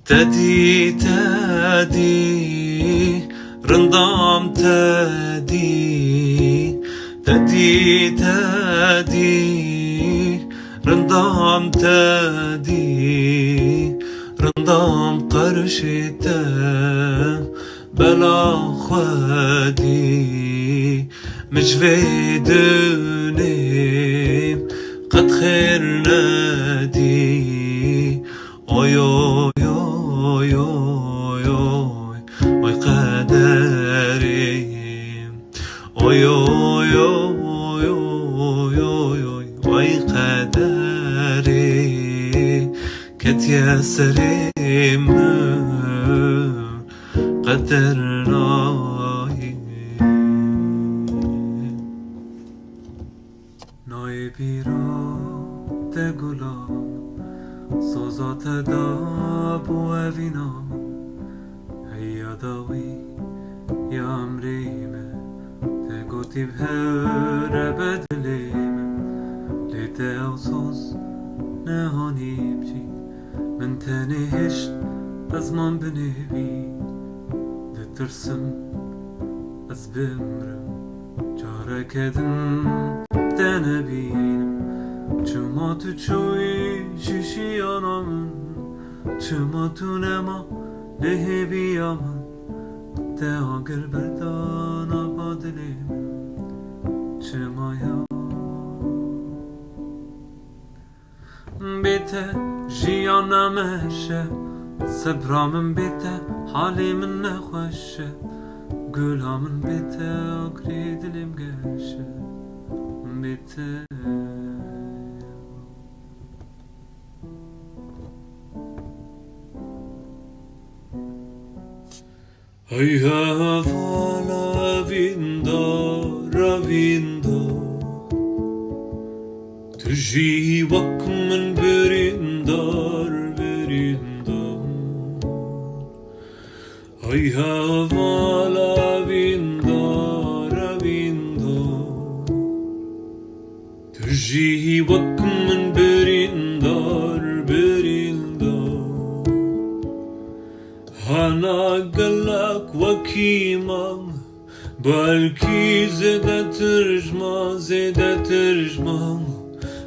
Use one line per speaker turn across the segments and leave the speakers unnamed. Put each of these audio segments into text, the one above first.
تدي تدي رندام تدي تدي تدي رندام تدي رندام قرشته بلا خودي مش في دونيم قد خير نادي اوي اوي اوي اوي اوي قدري اوي اوي اوي اوي اوي قدري كتيسري قدرنا نایبی را دگلام سازات دا بو اوینا هیا داوی یا امریمه تگوتی بهر بدلیمه لیده او ساز نهانی بجی من تنهشت از من بنوی دترسم از بمرم چاره کدن دنبینم چما تو چوی شیشی آنامن چما تو نما له بیامن ده آگر بردان آبادلیم چما یا بیته جیان نمشه صبرامن بیته حالی من نخوشه گلامن بیته آگری دلیم گشه بیته ای هوا راویندا تجی وک من بریندار ای هوا راویندا تجی وک من بریندار هانا قلك وكيمة بالكي زيادة ترجمة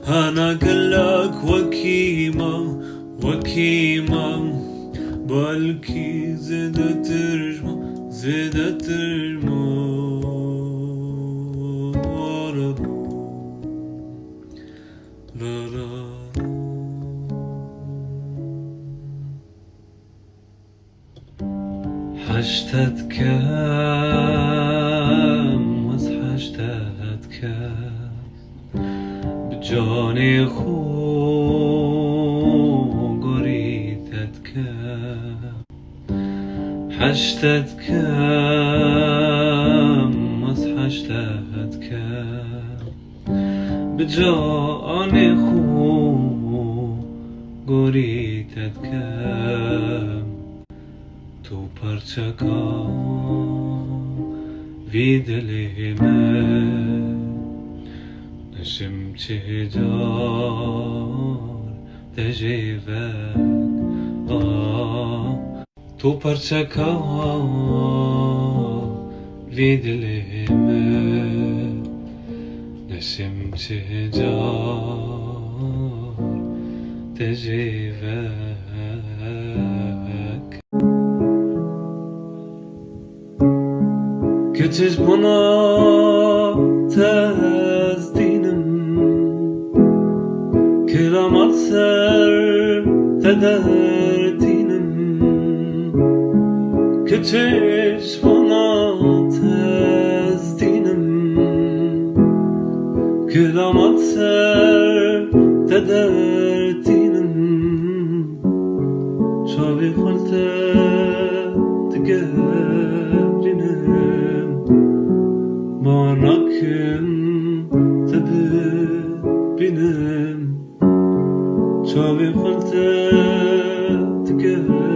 هانا قلك وكيمة بالكي زيادة ترجمة حشتت كم وز حشتت كم بجاني خو قريتت كم حشتت كم وز حشتت كم بجاني خو قريتت كم تو پرچکام ویدلیمه نشم چه جار تجیبک تو پرچکام ویدلیمه نشم چه جار تجیبک Küçüş buna tezdinim Kıramat ser tederdinim Küçüş buna tezdinim Kıramat ser tederdinim Şavi halte tgerinim Manakım tabi benim Çavi halte tgerinim